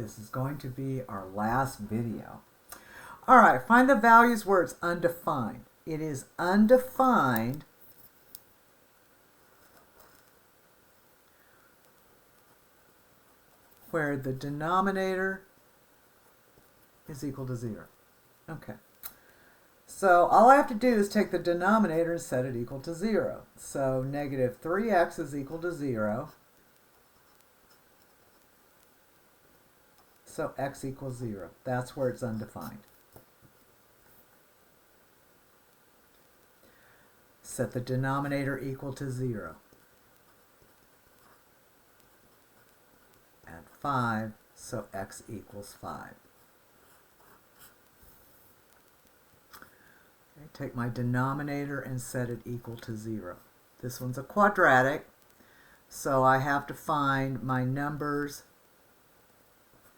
This is going to be our last video. All right, find the values where it's undefined. It is undefined where the denominator is equal to 0. Okay. So all I have to do is take the denominator and set it equal to 0. So negative 3x is equal to 0. So x equals 0. That's where it's undefined. Set the denominator equal to 0. Add 5, so x equals 5. Okay, take my denominator and set it equal to 0. This one's a quadratic, so I have to find my numbers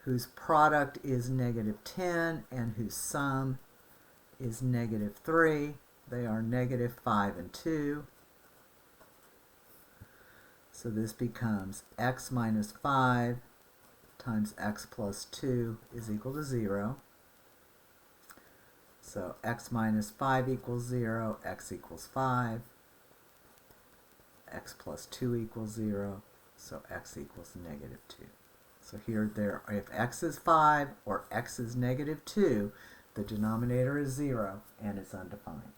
whose product is negative 10 and whose sum is negative 3. They are negative 5 and 2. So this becomes x minus 5 times x plus 2 is equal to 0. So x minus 5 equals 0, x equals 5. X plus 2 equals 0, so x equals negative 2. So here, if x is 5 or x is negative 2, the denominator is 0 and it's undefined.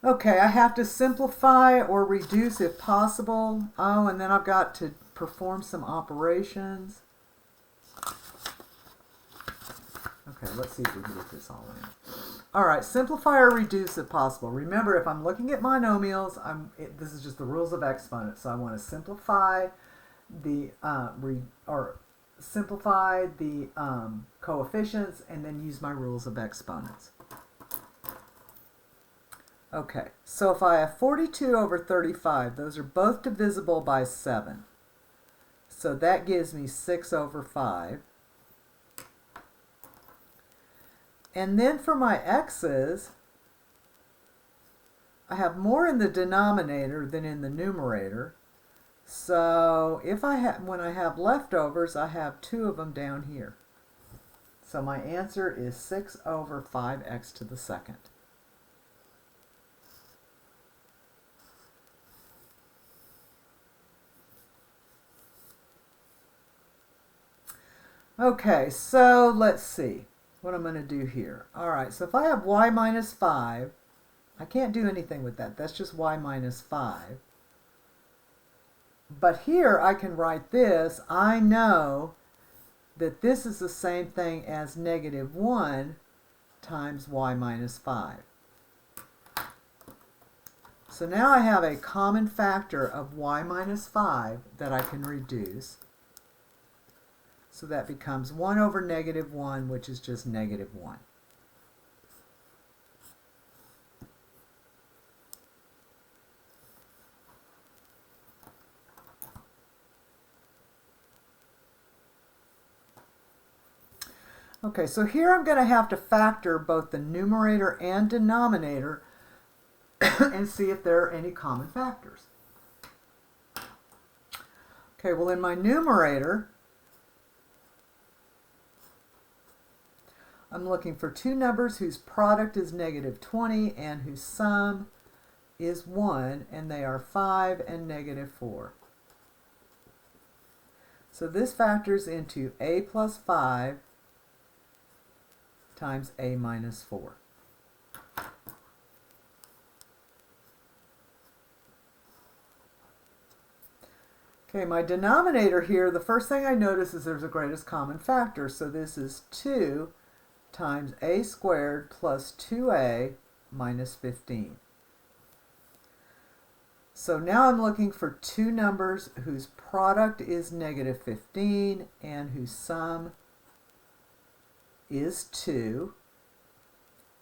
Okay, I have to simplify or reduce if possible. Oh, and then I've got to perform some operations. Okay, let's see if we can get this all in. All right, simplify or reduce if possible. Remember, if I'm looking at monomials, this is just the rules of exponents. So I want to simplify the coefficients and then use my rules of exponents. Okay, so if I have 42 over 35, those are both divisible by 7. So that gives me 6 over 5. And then for my x's, I have more in the denominator than in the numerator. So when I have leftovers, I have 2 of them down here. So my answer is 6 over 5x to the second. Okay, so let's see what I'm going to do here. All right, so if I have y minus 5, I can't do anything with that. That's just y minus 5. But here I can write this. I know that this is the same thing as negative 1 times y minus 5. So now I have a common factor of y minus 5 that I can reduce. So that becomes 1 over negative 1, which is just negative 1. Okay, so here I'm going to have to factor both the numerator and denominator and see if there are any common factors. Okay, well in my numerator, I'm looking for two numbers whose product is negative 20 and whose sum is 1, and they are 5 and negative 4. So this factors into a plus 5 times a minus 4. Okay, my denominator here, the first thing I notice is there's a greatest common factor. So this is 2 times a squared plus 2a minus 15. So now I'm looking for two numbers whose product is negative 15 and whose sum is 2.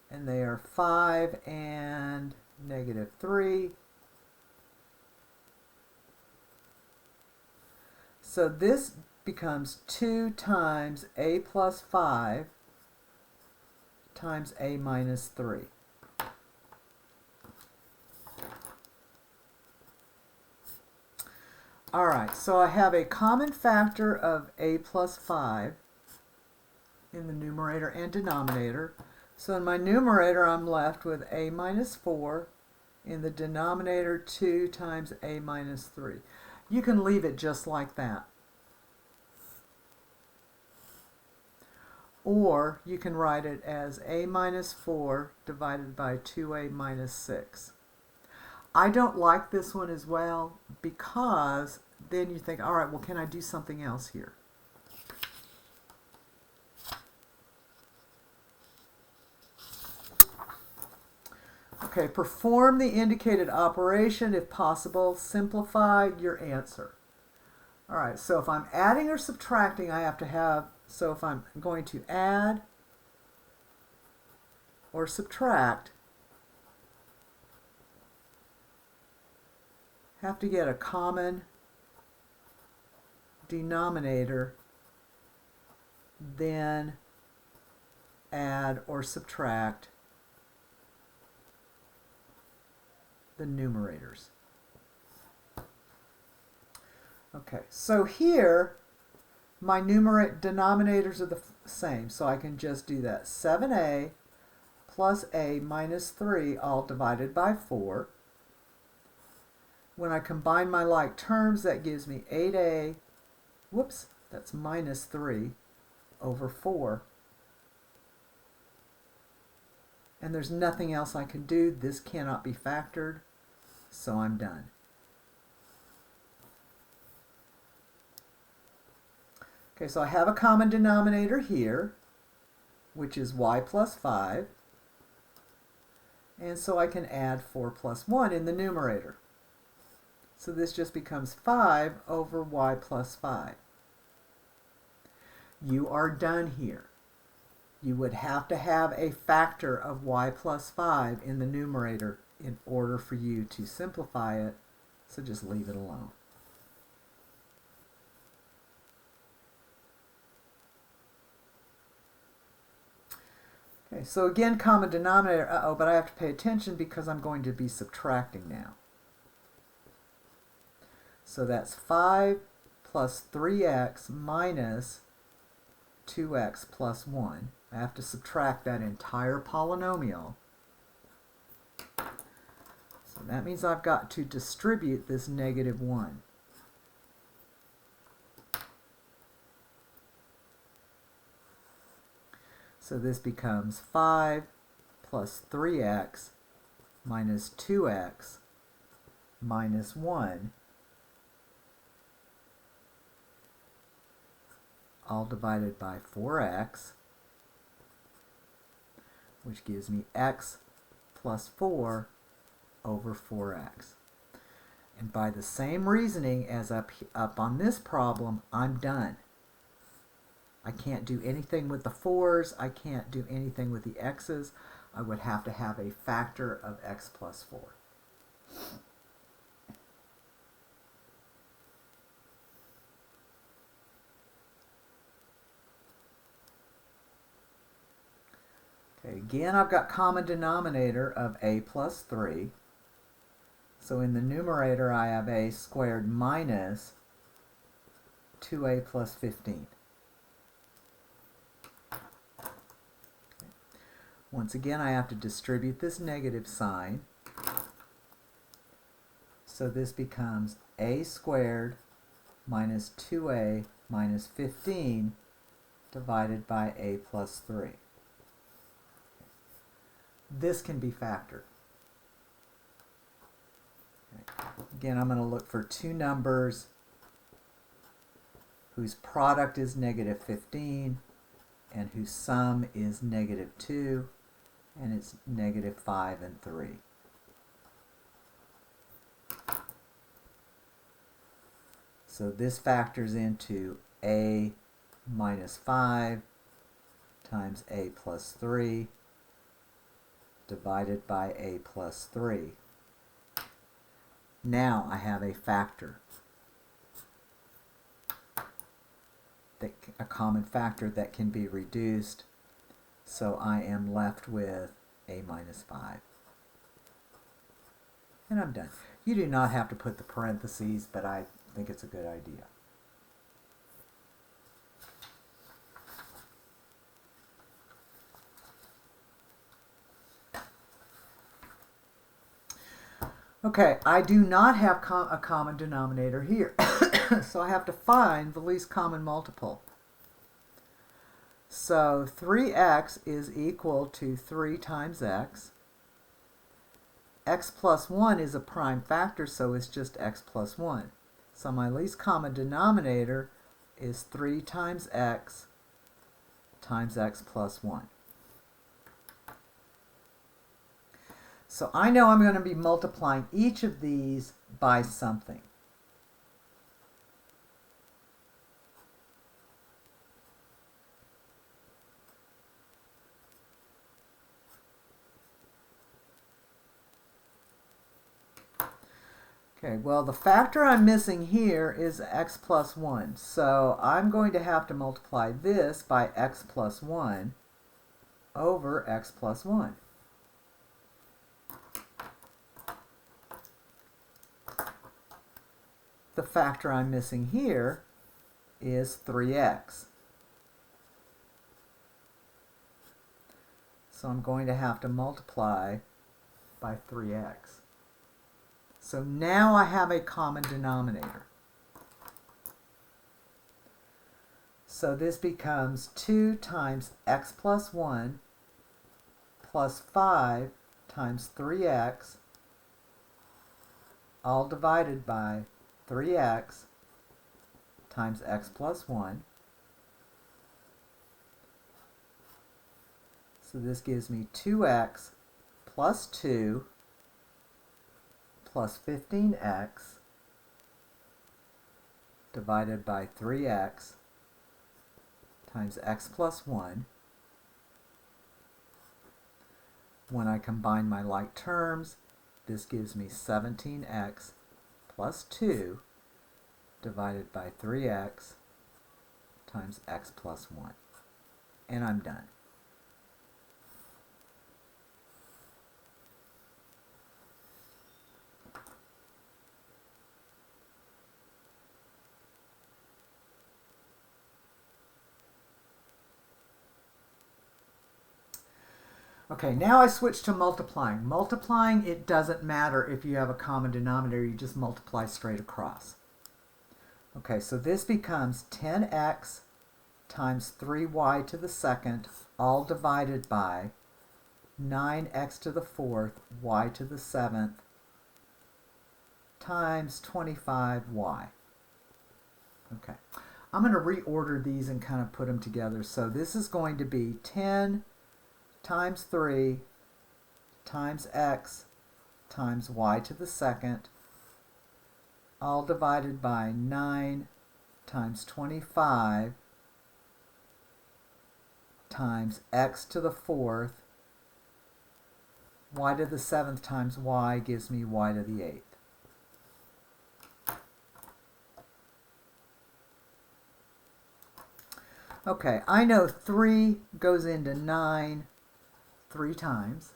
And they are 5 and negative 3. So this becomes 2 times a plus 5 times a minus 3. All right, so I have a common factor of a plus 5 in the numerator and denominator. So in my numerator, I'm left with a minus 4. In the denominator, 2 times a minus 3. You can leave it just like that. Or you can write it as a minus 4 divided by 2a minus 6. I don't like this one as well because then you think, all right, well, can I do something else here? Okay, perform the indicated operation. If possible, simplify your answer. All right, so if I'm adding or subtracting, I have to have, so if I'm going to add or subtract, have to get a common denominator, then add or subtract the numerators. Okay, so here my denominators are the same, so I can just do that. 7a plus a minus 3 all divided by 4. When I combine my like terms, that gives me 8a, whoops, that's minus 3 over 4. And there's nothing else I can do. This cannot be factored, so I'm done. Okay, so I have a common denominator here, which is y plus 5. And so I can add 4 plus 1 in the numerator. So this just becomes 5 over y plus 5. You are done here. You would have to have a factor of y plus 5 in the numerator in order for you to simplify it, so just leave it alone. Okay, so again, common denominator, but I have to pay attention because I'm going to be subtracting now. So that's 5 plus 3x minus 2x plus 1. I have to subtract that entire polynomial. So that means I've got to distribute this negative 1. So this becomes 5 plus 3x minus 2x minus 1, all divided by 4x, which gives me x plus 4 over 4x. And by the same reasoning as up on this problem, I'm done. I can't do anything with the 4's. I can't do anything with the x's. I would have to have a factor of x plus 4. Okay, again, I've got common denominator of a plus 3. So in the numerator, I have a squared minus 2a plus 15. Once again, I have to distribute this negative sign. So this becomes a squared minus 2a minus 15 divided by a plus 3. This can be factored. Okay. Again, I'm going to look for two numbers whose product is negative 15 and whose sum is negative 2, and it's negative 5 and 3. So this factors into a minus 5 times a plus 3 divided by a plus 3. Now I have a factor, a common factor that can be reduced. So I am left with a minus 5. And I'm done. You do not have to put the parentheses, but I think it's a good idea. Okay, I do not have a common denominator here, so I have to find the least common multiple. So 3x is equal to 3 times x. X plus 1 is a prime factor, so it's just x plus 1. So my least common denominator is 3 times x plus 1. So I know I'm going to be multiplying each of these by something. Okay, well, the factor I'm missing here is x plus 1. So I'm going to have to multiply this by x plus 1 over x plus 1. The factor I'm missing here is 3x. So I'm going to have to multiply by 3x. So now I have a common denominator. So this becomes 2 times x plus 1 plus 5 times 3x, all divided by 3x times x plus 1. So this gives me 2x plus 2 plus 15x divided by 3x times x plus 1. When I combine my like terms, this gives me 17x plus 2 divided by 3x times x plus 1. And I'm done. Okay, now I switch to multiplying. Multiplying, it doesn't matter if you have a common denominator, you just multiply straight across. Okay, so this becomes 10x times 3y to the second, all divided by 9x to the fourth, y to the seventh, times 25y. Okay, I'm going to reorder these and kind of put them together. So this is going to be 10 times 3 times x times y to the second, all divided by 9 times 25 times x to the fourth, y to the seventh times y gives me y to the eighth. Okay, I know 3 goes into 9 3 times.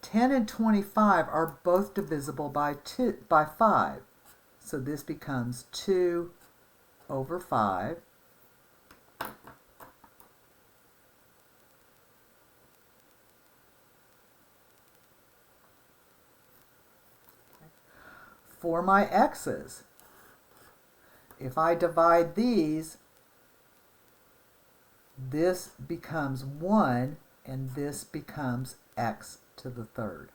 10 and 25 are both divisible by 5. So this becomes 2 over 5. For my x's, if I divide these, this becomes 1, and this becomes x to the third.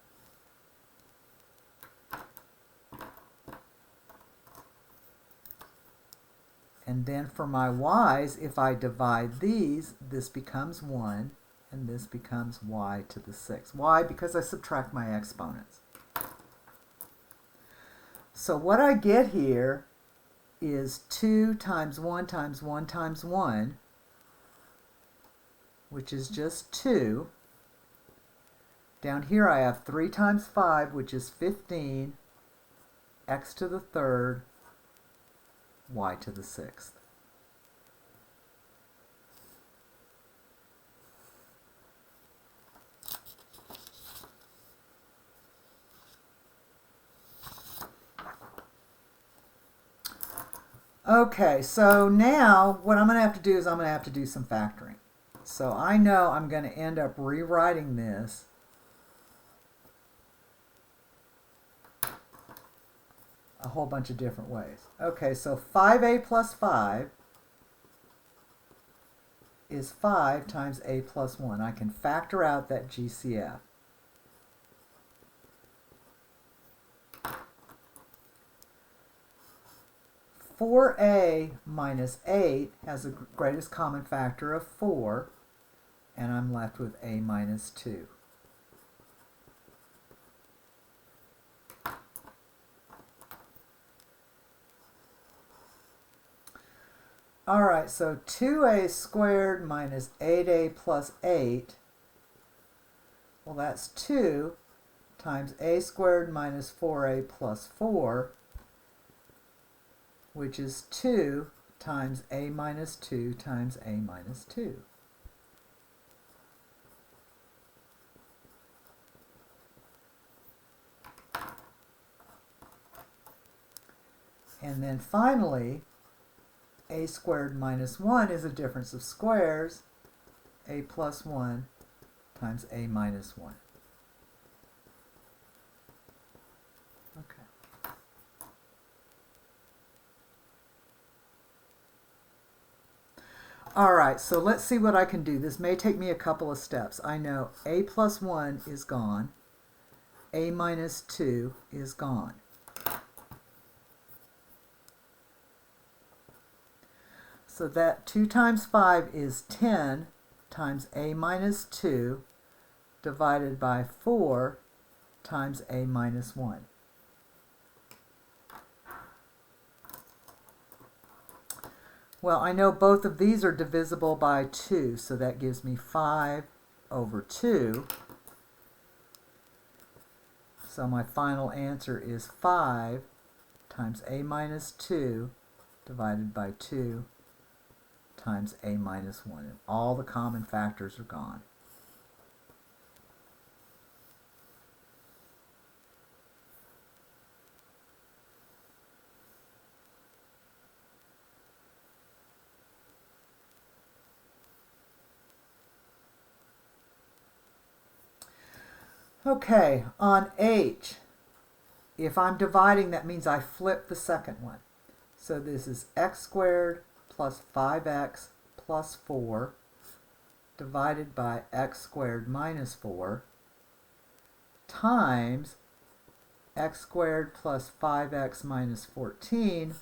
And then for my y's, if I divide these, this becomes 1, and this becomes y to the sixth. Why? Because I subtract my exponents. So what I get here is 2 times 1 times 1 times 1, which is just 2. Down here I have 3 times 5, which is 15, x to the third, y to the sixth. Okay, so now what I'm going to have to do is I'm going to have to do some factoring. So I know I'm going to end up rewriting this a whole bunch of different ways. Okay, so 5a plus 5 is 5 times a plus 1. I can factor out that GCF. Four a minus 8 has the greatest common factor of 4, and I'm left with a minus 2. All right, so 2a squared minus 8a plus 8, well, that's 2 times a squared minus 4a plus 4, which is 2 times a minus 2 times a minus 2. And then finally, a squared minus 1 is a difference of squares, a plus 1 times a minus 1. Okay. All right, so let's see what I can do. This may take me a couple of steps. I know a plus 1 is gone, a minus 2 is gone. So that 2 times 5 is 10 times a minus 2 divided by 4 times a minus 1. Well, I know both of these are divisible by 2, so that gives me 5 over 2. So my final answer is 5 times a minus 2 divided by 2 times a minus 1. And all the common factors are gone. Okay, on H, if I'm dividing, that means I flip the second one. So this is x squared plus 5x plus 4 divided by x squared minus 4 times x squared plus 5x minus 14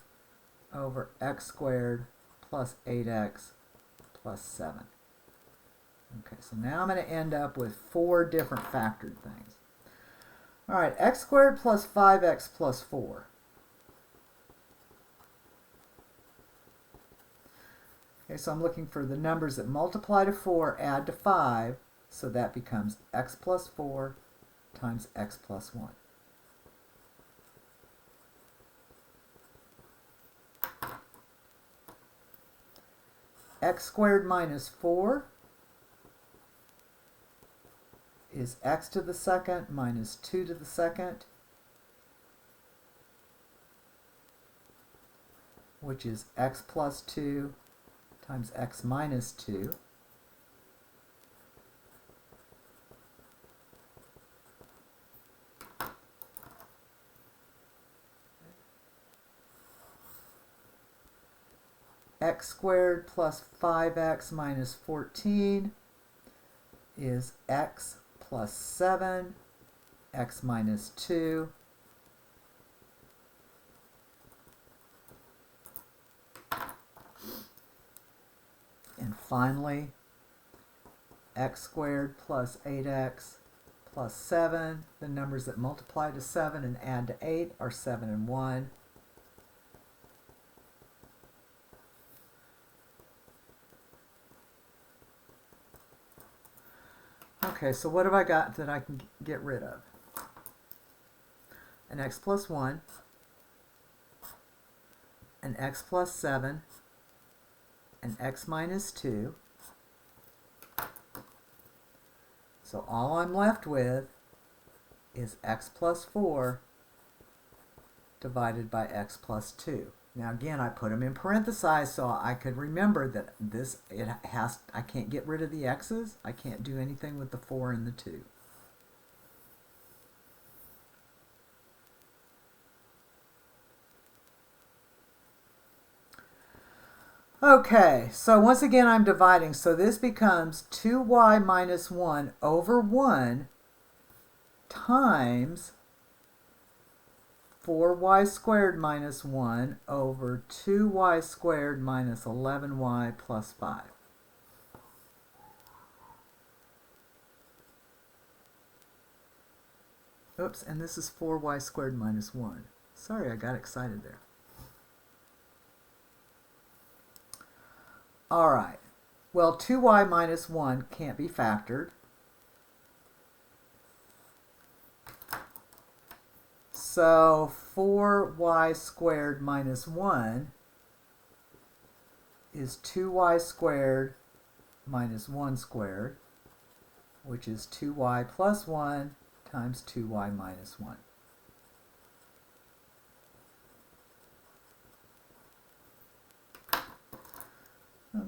over x squared plus 8x plus 7. Okay, so now I'm going to end up with 4 different factored things. All right, x squared plus 5x plus 4. Okay, so I'm looking for the numbers that multiply to 4, add to 5, so that becomes x plus 4 times x plus 1. X squared minus 4 is x to the second minus 2 to the second, which is x plus 2 times x minus 2. X squared plus 5x minus 14 is x plus 7, x minus 2. And finally, x squared plus 8x plus 7. The numbers that multiply to 7 and add to 8 are 7 and 1. Okay, so what have I got that I can get rid of? An x plus 1, an x plus 7, an x minus 2. So all I'm left with is x plus 4 divided by x plus 2. Now again, I put them in parentheses so I could remember that I can't get rid of the x's. I can't do anything with the 4 and the 2. Okay, so once again I'm dividing. So this becomes 2y minus 1 over 1 times 4y squared minus 1 over 2y squared minus 11y plus 5. Oops, and this is 4y squared minus 1. Sorry, I got excited there. All right. Well, 2y minus 1 can't be factored. So 4y squared minus 1 is 2y squared minus 1 squared, which is 2y plus 1 times 2y minus 1.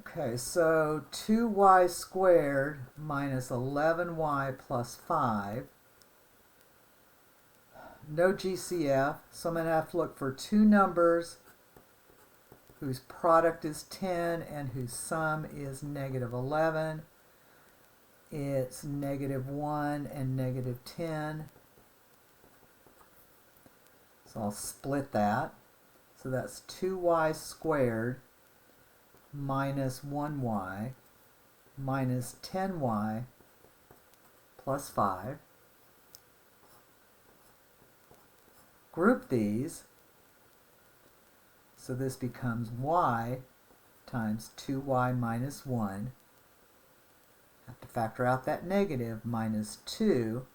Okay, so 2y squared minus 11y plus 5. No GCF, so I'm going to have to look for two numbers whose product is 10 and whose sum is negative 11. It's negative 1 and negative 10. So I'll split that. So that's 2y squared minus 1y minus 10y plus 5. Group these, so this becomes y times 2y minus 1. Have to factor out that negative, minus 5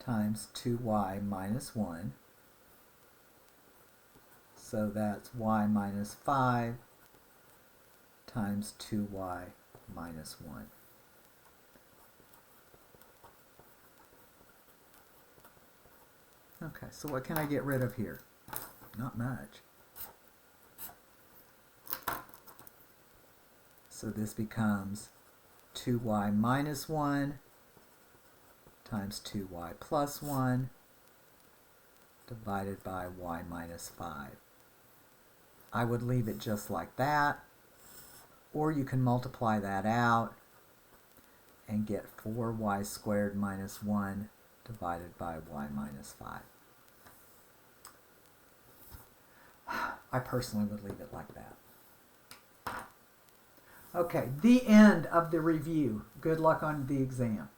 times 2y minus 1. So that's y minus 5 times 2y minus 1. Okay, so what can I get rid of here? Not much. So this becomes 2y minus 1 times 2y plus 1 divided by y minus 5. I would leave it just like that, or you can multiply that out and get 4y squared minus 1 divided by y minus 5. I personally would leave it like that. Okay, the end of the review. Good luck on the exam.